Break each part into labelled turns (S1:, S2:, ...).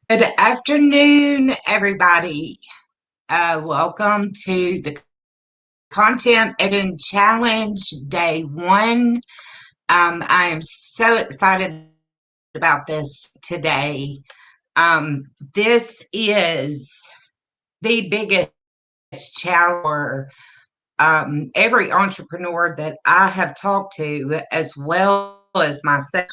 S1: Good afternoon, everybody. Welcome to the Content Editing Challenge Day 1. I am so excited about this today. This is the biggest challenge for every entrepreneur that I have talked to, as well as myself.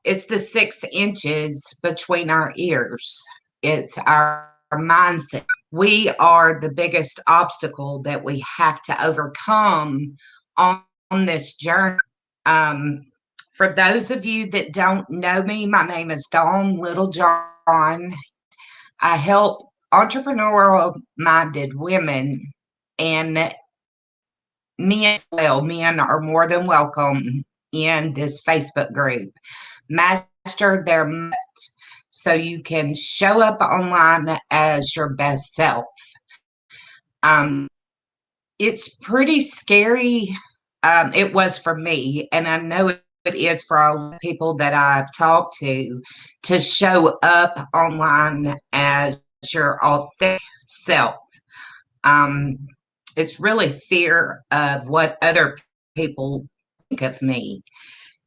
S1: It's the 6 inches between our ears. It's our mindset. We are the biggest obstacle that we have to overcome on this journey. Um, for those of you that don't know me, my name is Dawn Littlejohn. I help entrepreneurial minded women and men as well. Men are more than welcome in this Facebook group. Master their mindset so you can show up online as your best self. Um, it's pretty scary. It was for me, and I know it is for all the people that I've talked to show up online as your authentic self. Um, it's really fear of what other people think of me.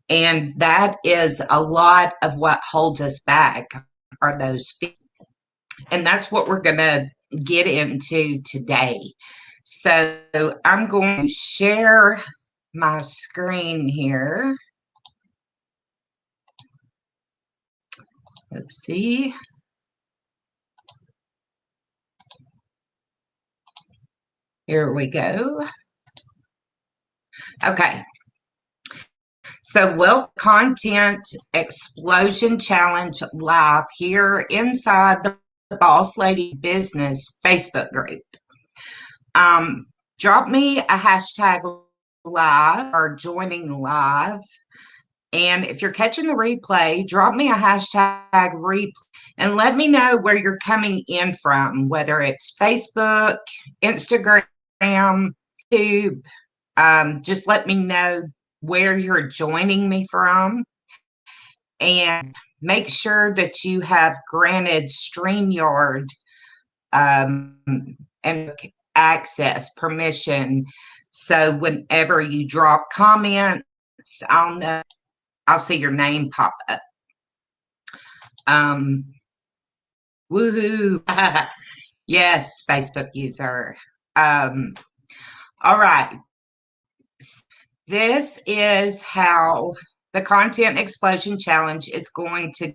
S1: And that is a lot of what holds us back are those fears. And that's what we're going to get into today. So I'm going to share my screen here. Let's see. Here we go. Okay. So, Content Explosion Challenge live here inside the Boss Lady Business Facebook group. Drop me a hashtag live or joining live. And if you're catching the replay, drop me a hashtag replay and let me know where you're coming in from, whether it's Facebook, Instagram, YouTube. Just let me know where you're joining me from. And make sure that you have granted StreamYard and access permission. So whenever you drop comments, I'll know. I'll see your name pop up. Woohoo! Yes, Facebook user. All right. This is how the Content Explosion Challenge is going to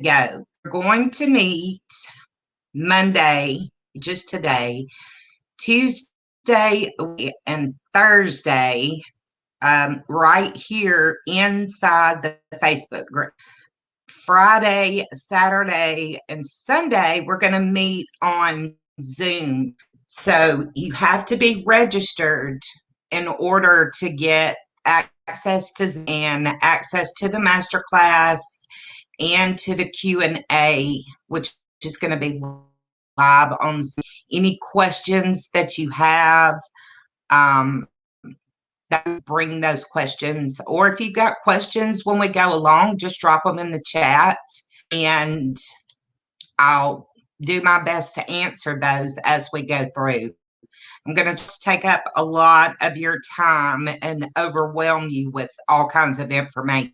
S1: go. We're going to meet Monday, just today, Tuesday, and Thursday, right here inside the Facebook group. Friday, Saturday, and Sunday, we're going to meet on Zoom. So you have to be registered in order to get access to and access to the masterclass and to the Q&A, which is going to be live on Zoom. Any questions that you have, bring those questions, or if you've got questions when we go along, just drop them in the chat and I'll do my best to answer those as we go through. I'm going to take up a lot of your time and overwhelm you with all kinds of information.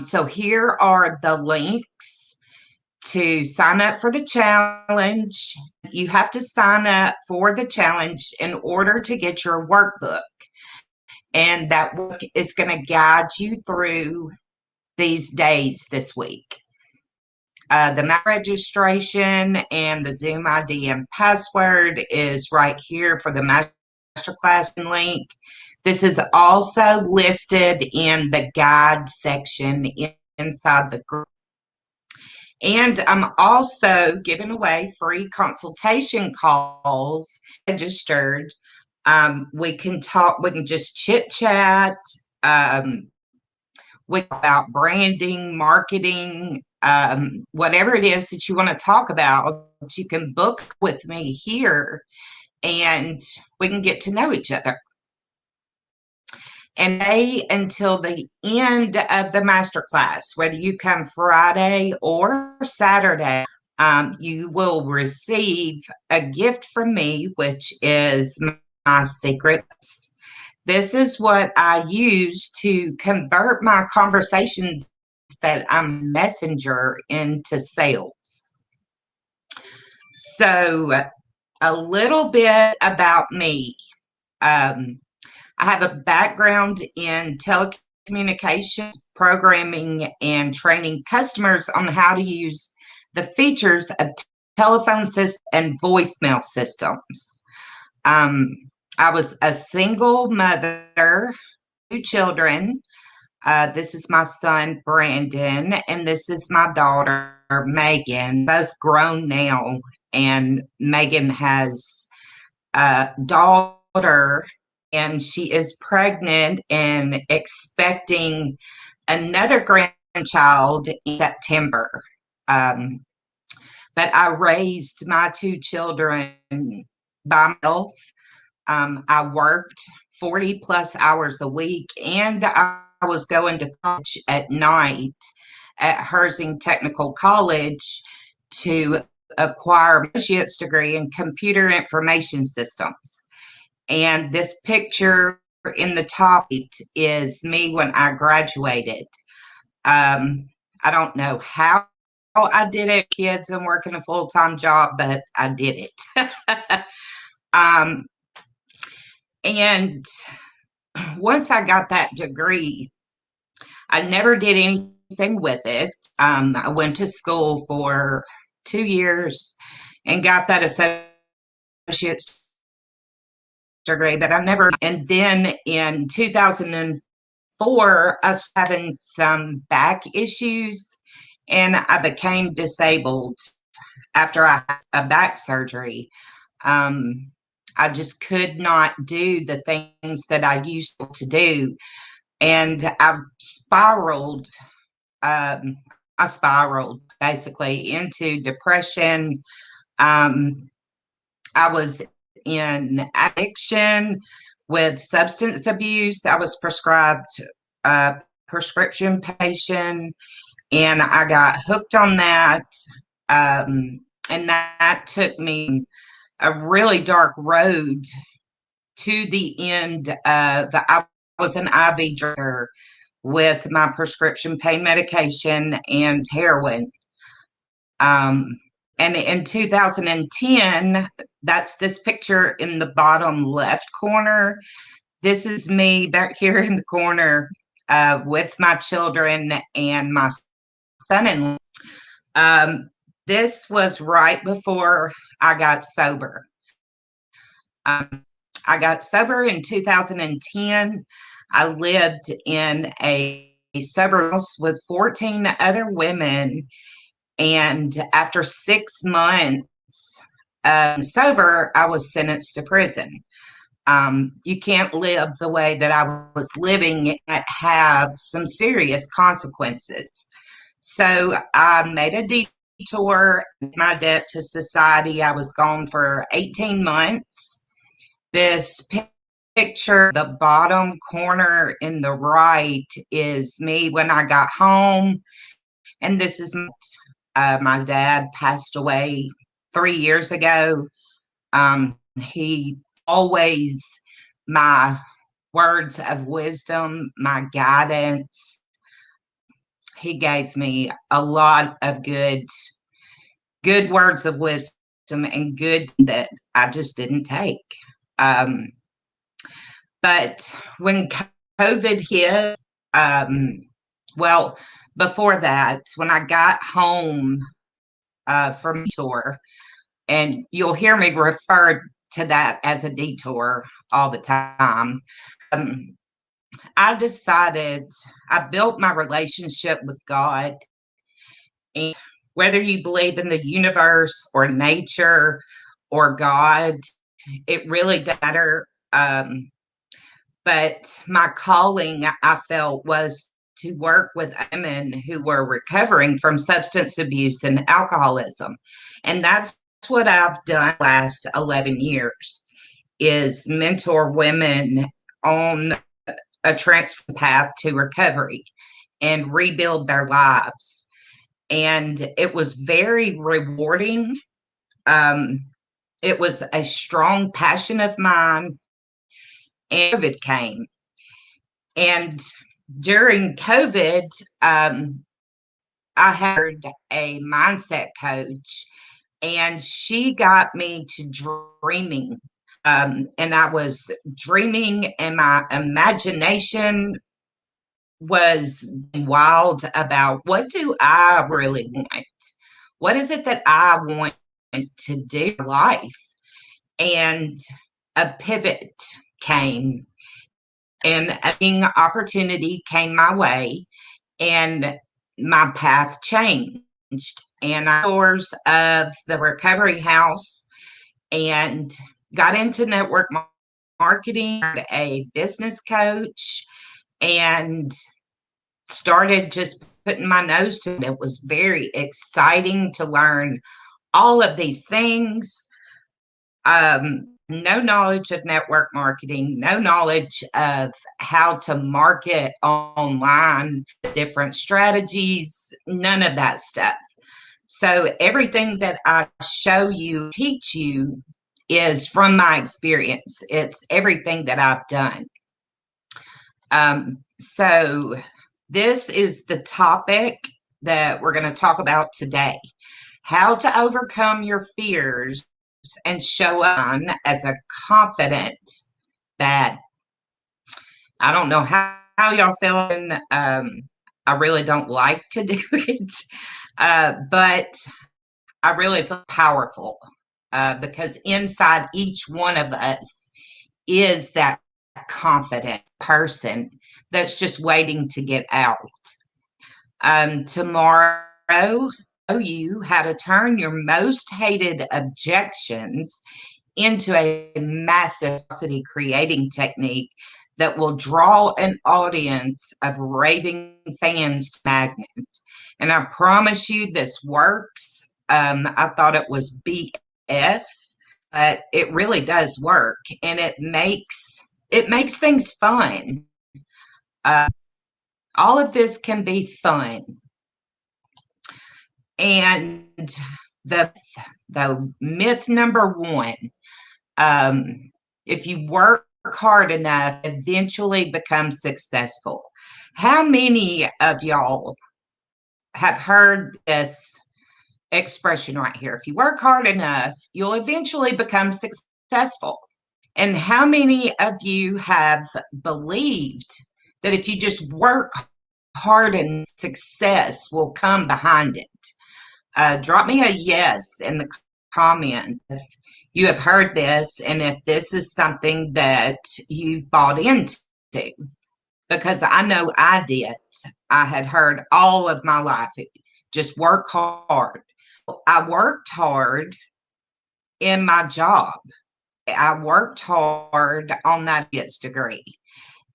S1: So here are the links to sign up for the challenge. You have to sign up for the challenge in order to get your workbook. And that work is going to guide you through these days this week. The registration and the Zoom ID and password is right here for the masterclass link. This is also listed in the guide section inside the group. And I'm also giving away free consultation calls registered. We can talk, we can just chit chat. We talk about branding, marketing, whatever it is that you want to talk about. You can book with me here and we can get to know each other. and stay until the end of the masterclass. Whether you come Friday or Saturday, you will receive a gift from me, which is my secrets. This is what I use to convert my conversations that I'm messenger into sales. So, a little bit about me. I have a background in telecommunications, programming, and training customers on how to use the features of telephone systems and voicemail systems. Um, I was a single mother, 2 children. This is my son, Brandon, and this is my daughter, Megan, both grown now. And Megan has a daughter, and she is pregnant and expecting another grandchild in September. Um, but I raised my 2 children by myself. I worked 40 plus hours a week, and I was going to college at night at Herzing Technical College to acquire an associate's degree in computer information systems. And this picture in the top is me when I graduated. I don't know how I did it, kids and working a full time job, but I did it. um, and once I got that degree, I never did anything with it. I went to school for 2 years and got that associate's degree, but I never. And then in 2004, I was having some back issues and I became disabled after I had a back surgery. Um, I just could not do the things that I used to do. And um, I spiraled basically into depression. Um, I was in addiction with substance abuse. I was prescribed prescription patient, and I got hooked on that. Um, and that took me a really dark road to the end of I was an IV drinker with my prescription pain medication and heroin. Um, and in 2010, that's this picture in the bottom left corner. This is me back here in the corner with my children and my son-in-law. Um, this was right before I got sober. Um, I got sober in 2010. I lived in a sober house with 14 other women. And after 6 months sober, I was sentenced to prison. You can't live the way that I was living and have some serious consequences. So I made a detour, my debt to society. I was gone for 18 months. This picture, the bottom corner in the right, is me when I got home. And this is my dad passed away 3 years ago. He always my words of wisdom, my guidance. He gave me a lot of good words of wisdom and good that I just didn't take. Um, but when COVID hit, well, before that, when I got home from tour, and you'll hear me refer to that as a detour all the time. I decided I built my relationship with God. And whether you believe in the universe or nature or God, it really doesn't matter. But my calling, I felt, was to work with women who were recovering from substance abuse and alcoholism. And that's what I've done the last 11 years is mentor women on a transfer path to recovery and rebuild their lives. And it was very rewarding. Um, it was a strong passion of mine, and COVID came. And during COVID, I hired a mindset coach, and she got me to dreaming. And I was dreaming, and my imagination was wild about what do I really want? What is it that I want to do in life? And a pivot came, and a opportunity came my way, and my path changed. And I doors of the recovery house and got into network marketing, a business coach, and started just putting my nose to it. It was very exciting to learn all of these things. No knowledge of network marketing, no knowledge of how to market online, different strategies, none of that stuff. So everything that I show you, teach you, is from my experience. It's everything that I've done. So this is the topic that we're going to talk about today: how to overcome your fears and show up as a confident bad. I don't know how y'all feeling. I really don't like to do it, but I really feel powerful because inside each one of us is that confident person that's just waiting to get out. Tomorrow, show you how to turn your most hated objections into a massive creating technique that will draw an audience of raving fans to magnet. And I promise you this works. I thought it was BS, but it really does work, and it makes things fun. Uh, all of this can be fun, and the the myth number one: um, if you work hard enough, eventually become successful. How many of y'all have heard this expression right here? If you work hard enough, you'll eventually become successful. And how many of you have believed that if you just work hard and success will come behind it? Drop me a yes in the comment if you have heard this and if this is something that you've bought into, because I know I did. I had heard all of my life, just work hard. I worked hard in my job. I worked hard on that degree,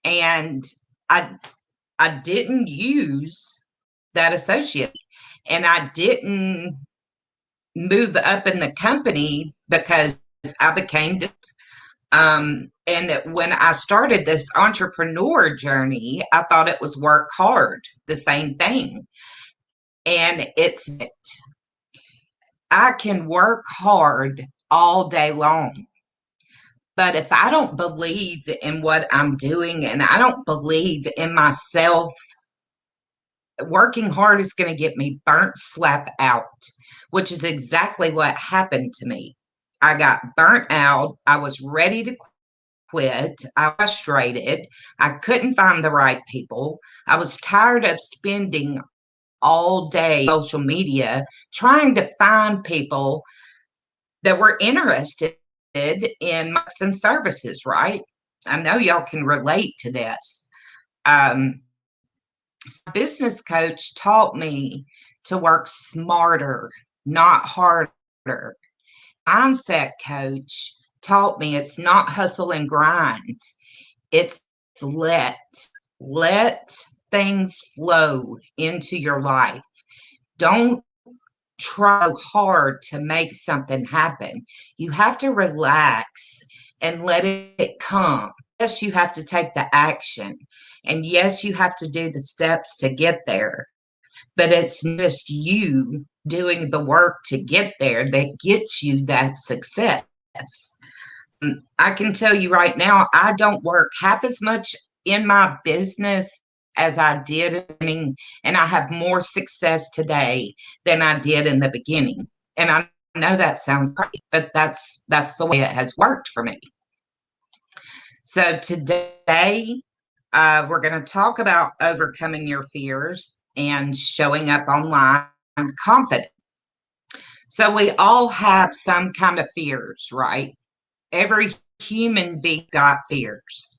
S1: and I I didn't use that associate, and I didn't move up in the company because I became and when I started this entrepreneur journey, I thought it was work hard, the same thing. And I can work hard all day long. But if I don't believe in what I'm doing and I don't believe in myself, working hard is going to get me burnt slap out, which is exactly what happened to me. I got burnt out. I was ready to quit. I was frustrated. I couldn't find the right people. I was tired of spending all day on social media trying to find people that were interested in marks and services, right? I know y'all can relate to this. Um, business coach taught me to work smarter, not harder. Mindset coach taught me it's not hustle and grind. It's let let things flow into your life. Don't try hard to make something happen. You have to relax and let it come. yes, you have to take the action. And yes, you have to do the steps to get there. But it's just you doing the work to get there that gets you that success. I can tell you right now, I don't work half as much in my business as I did in the beginning, and I have more success today than I did in the beginning. And I know that sounds crazy, but that's the way it has worked for me. So today, we're going to talk about overcoming your fears and showing up online confident. So we all have some kind of fears, right? Every human being got fears.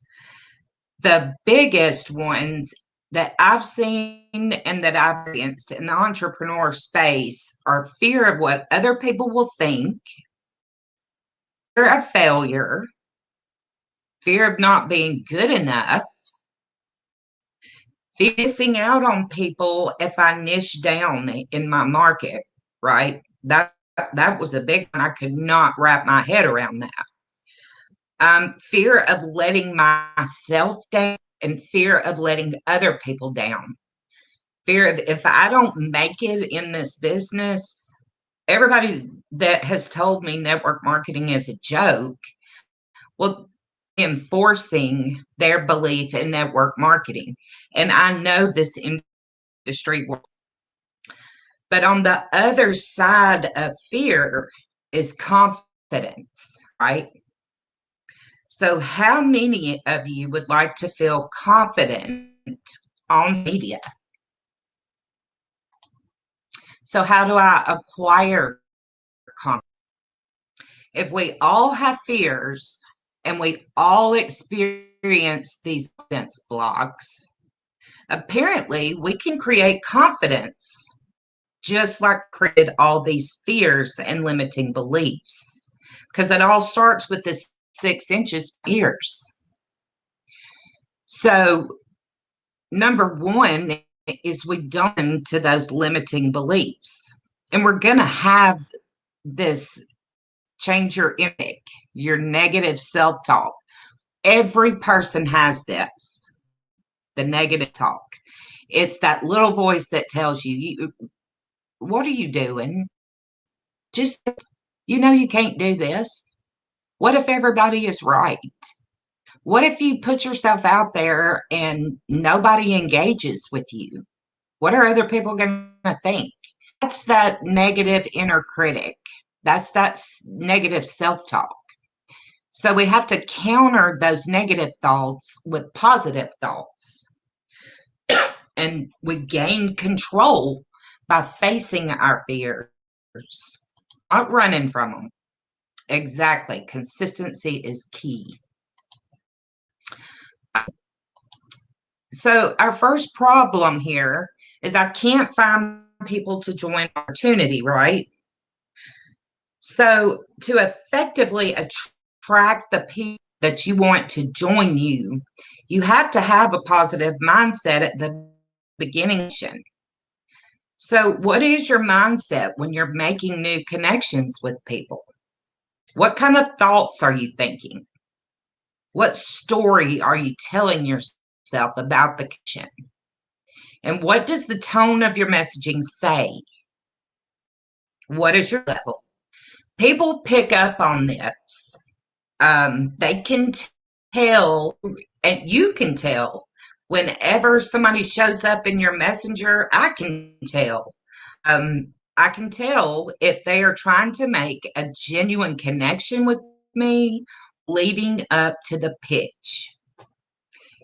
S1: The biggest ones that I've seen and that I've experienced in the entrepreneur space are fear of what other people will think, fear of failure, fear of not being good enough, fear of missing out on people if I niche down in my market, right? That was a big one. I could not wrap my head around that. Fear of letting myself down and fear of letting other people down. Fear of if I don't make it in this business, everybody that has told me network marketing is a joke, well, enforcing their belief in network marketing. And I know this industry works. But on the other side of fear is confidence, right? So, how many of you would like to feel confident on media? So, how do I acquire confidence? If we all have fears and we all experience these confidence blocks, apparently we can create confidence just like created all these fears and limiting beliefs. Because it all starts with this 6 inches ears. So, number one is we don't into those limiting beliefs. And we're going to have this change your image, your negative self talk. Every person has this, the negative talk. It's that little voice that tells you, what are you doing? Just, you can't do this. What if everybody is right? What if you put yourself out there and nobody engages with you? What are other people going to think? That's that negative inner critic. That's that negative self talk. So we have to counter those negative thoughts with positive thoughts. And we gain control by facing our fears, not running from them. Exactly. Consistency is key. So our first problem here is I can't find people to join opportunity, right? So to effectively attract the people that you want to join you, you have to have a positive mindset at the beginning. So what is your mindset when you're making new connections with people? What kind of thoughts are you thinking? What story are you telling yourself about the connection? And what does the tone of your messaging say? What is your level? People pick up on this. They can tell, and you can tell whenever somebody shows up in your messenger. I can tell. I can tell if they are trying to make a genuine connection with me leading up to the pitch.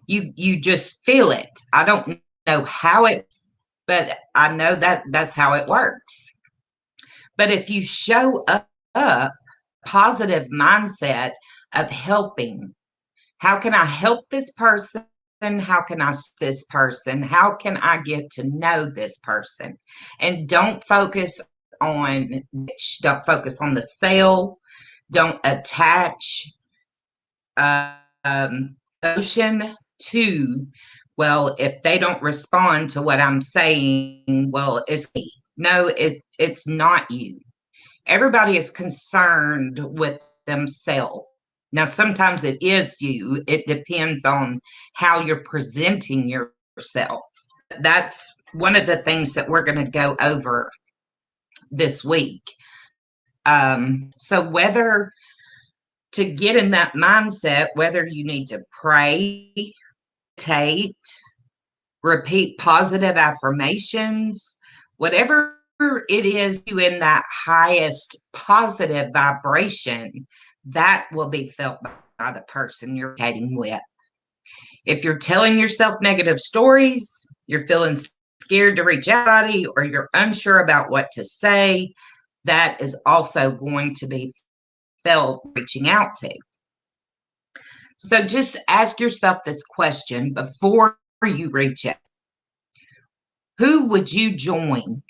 S1: You just feel it. I don't know how it, but I know that that's how it works. But if you show up positive mindset of helping, how can I help this person? How can I this person? How can I get to know this person? And don't focus on the sale. Don't attach emotion to, well, if they don't respond to what I'm saying, well, it's me. No, it's not you. Everybody is concerned with themselves. Now, sometimes it is you, it depends on how you're presenting yourself. That's one of the things that we're going to go over this week. So, whether to get in that mindset, whether you need to pray, meditate, repeat positive affirmations, whatever it is you in that highest positive vibration, that will be felt by the person you're communicating with. If you're telling yourself negative stories, you're feeling scared to reach out, or you're unsure about what to say, that is also going to be felt reaching out to. So just ask yourself this question before you reach out. Who would you join?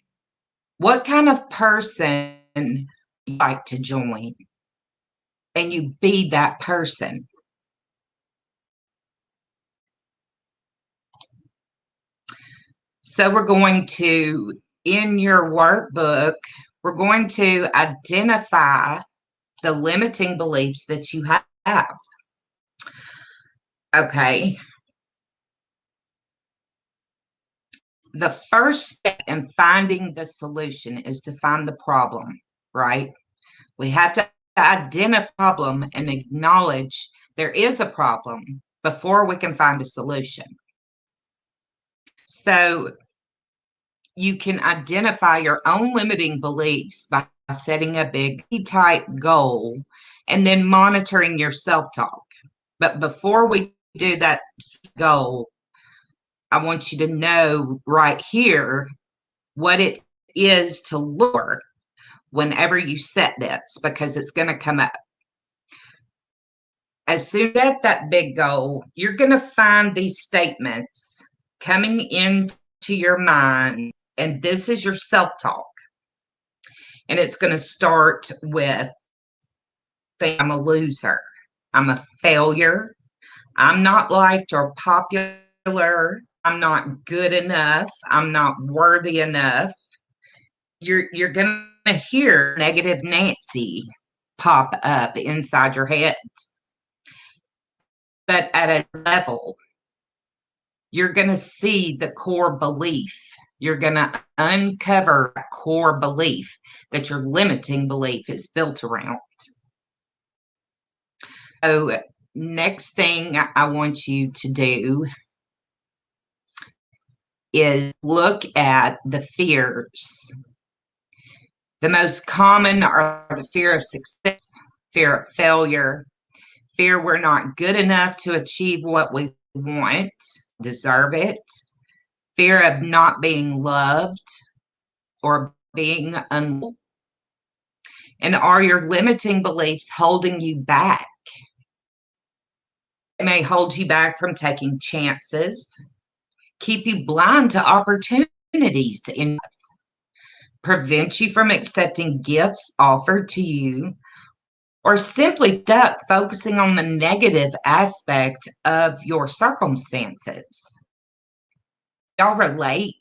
S1: What kind of person would you like to join? And you be that person. So we're going to, in your workbook, we're going to identify the limiting beliefs that you have. Okay. The first step in finding the solution is to find the problem, right? We have to identify the problem and acknowledge there is a problem before we can find a solution. So you can identify your own limiting beliefs by setting a big type goal and then monitoring your self-talk. But before we do that goal, I want you to know right here what it is to look whenever you set this, because it's going to come up. As soon as that big goal, you're going to find these statements coming into your mind, and this is your self-talk. And it's going to start with, I'm a loser, I'm a failure, I'm not liked or popular, I'm not good enough, I'm not worthy enough. You're going to hear negative Nancy pop up inside your head. But at a level, you're going to see the core belief. You're going to uncover a core belief that your limiting belief is built around. So, next thing I want you to do is look at the fears. The most common are the fear of success, fear of failure, fear we're not good enough to achieve what we want, deserve it, fear of not being loved or being unloved. And are your limiting beliefs holding you back? It may hold you back from taking chances, keep you blind to opportunities in life, prevent you from accepting gifts offered to you, or simply stuck focusing on the negative aspect of your circumstances. Y'all relate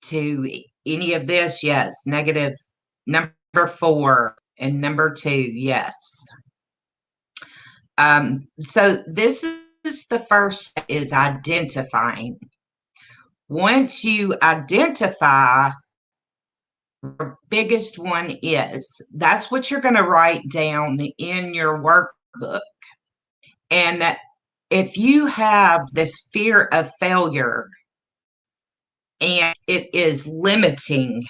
S1: to any of this? Yes. Negative number 4 and number 2, yes. So this is the first step, is identifying. Once you identify, the biggest one is, that's what you're going to write down in your workbook. And if you have this fear of failure and it is limiting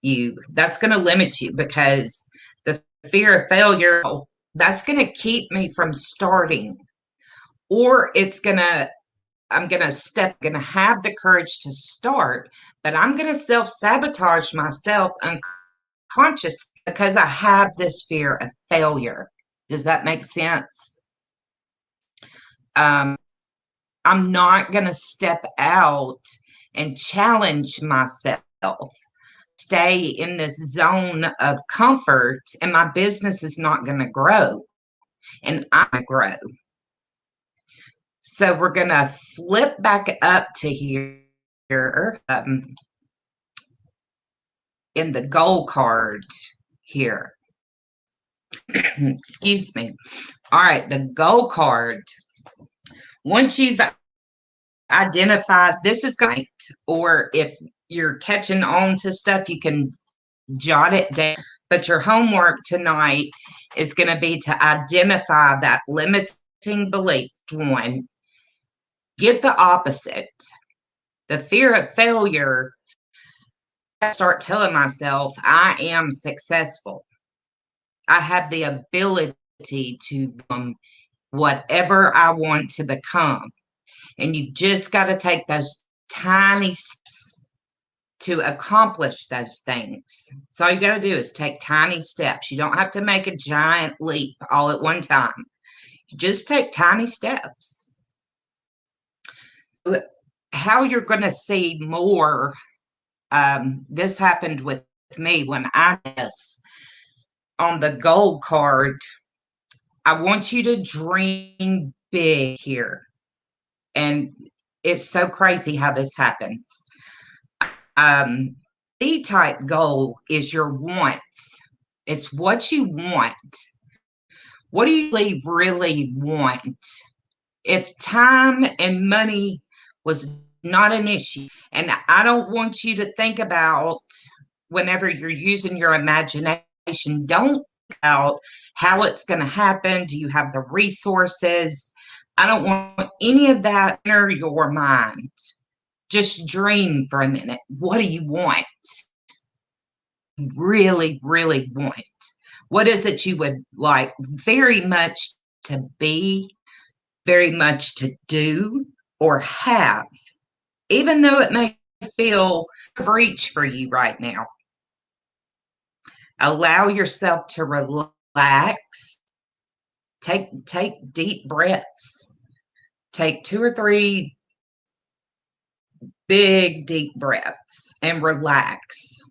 S1: you, that's going to limit you, because the fear of failure, that's going to keep me from starting. Or I'm going to have the courage to start, but I'm going to self-sabotage myself unconsciously because I have this fear of failure. Does that make sense? I'm not going to step out and challenge myself, stay in this zone of comfort, and my business is not going to grow, and I grow. So we're going to flip back up to here in the goal card here. Excuse me. All right, the goal card. Once you've identified this is going, or if you're catching on to stuff, you can jot it down. But your homework tonight is going to be to identify that limiting belief. One, get the opposite. The fear of failure. I start telling myself, I am successful. I have the ability to become whatever I want to become. And you've just got to take those tiny steps to accomplish those things. So all you got to do is take tiny steps. You don't have to make a giant leap all at one time. You just take tiny steps. How you're going to see more, this happened with me when I miss on the gold card. I want you to dream big here. And it's so crazy how this happens. B-type goal is your wants. It's what you want. What do you really want? If time and money was not an issue, and I don't want you to think about whenever you're using your imagination, don't think about how it's going to happen. Do you have the resources? I don't want any of that to enter your mind. Just dream for a minute. What do you want? Really, really want? What is it you would like very much to be, very much to do, or have, even though it may feel out of reach for you right now? Allow yourself to relax. Take deep breaths. Take 2 or 3 big, deep breaths and relax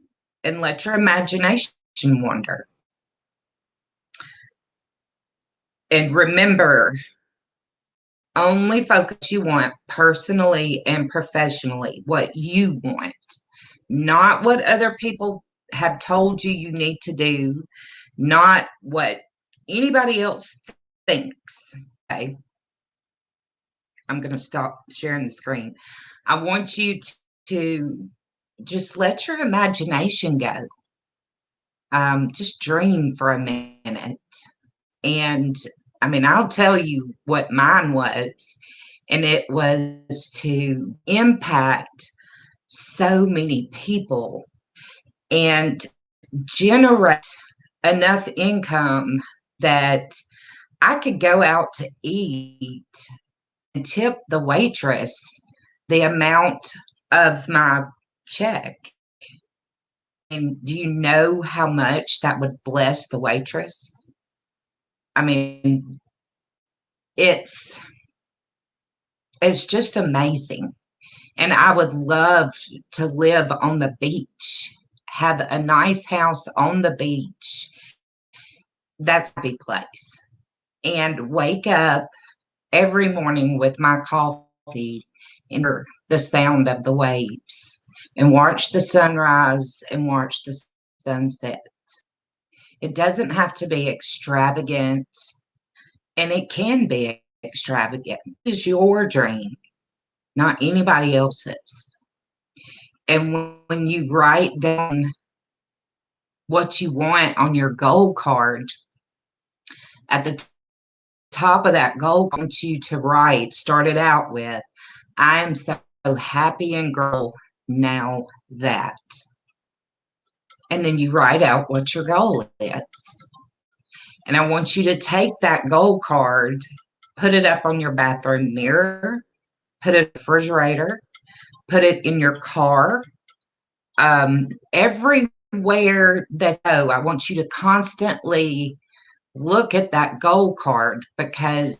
S1: and let your imagination wander. And remember, only focus you want personally and professionally, what you want, not what other people have told you you need to do, not what anybody else thinks. Okay. I'm going to stop sharing the screen. I want you to just let your imagination go. Just dream for a minute. And I mean, I'll tell you what mine was, and it was to impact so many people and generate enough income that I could go out to eat and tip the waitress the amount of my check. And do you know how much that would bless the waitress? I mean, it's just amazing. And I would love to live on the beach, have a nice house on the beach. That's a big place. And wake up every morning with my coffee and the sound of the waves and watch the sunrise and watch the sunset. It doesn't have to be extravagant, and it can be extravagant. It's your dream, not anybody else's. And when you write down what you want on your goal card, at the top of that goal, I want you to write, start it out with, I am so happy and grateful now that. And then you write out what your goal is. And I want you to take that goal card, put it up on your bathroom mirror, put it in the refrigerator, put it in your car, everywhere that you go. I want you to constantly look at that goal card, because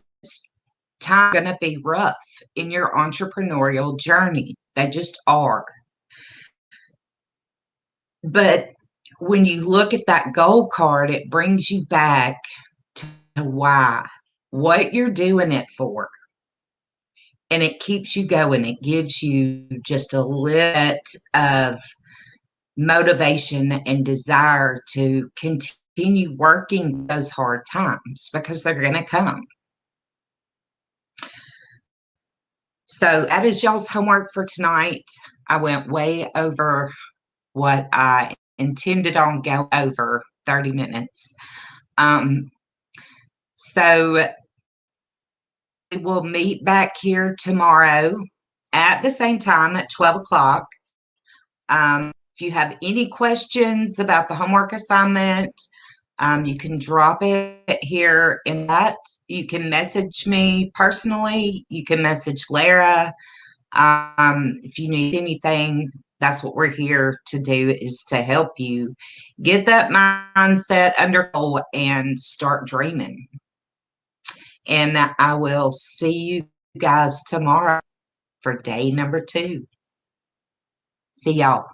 S1: time's going to be rough in your entrepreneurial journey. They just are. But when you look at that goal card, it brings you back to why, what you're doing it for. And it keeps you going. It gives you just a little bit of motivation and desire to continue continue working those hard times because they're going to come. So that is y'all's homework for tonight. I went way over what I intended on going over 30 minutes. So we will meet back here tomorrow at the same time at 12 o'clock. If you have any questions about the homework assignment, you can drop it here in that. You can message me personally. You can message Lara. If you need anything, that's what we're here to do, is to help you get that mindset under control and start dreaming. And I will see you guys tomorrow for day number 2. See y'all.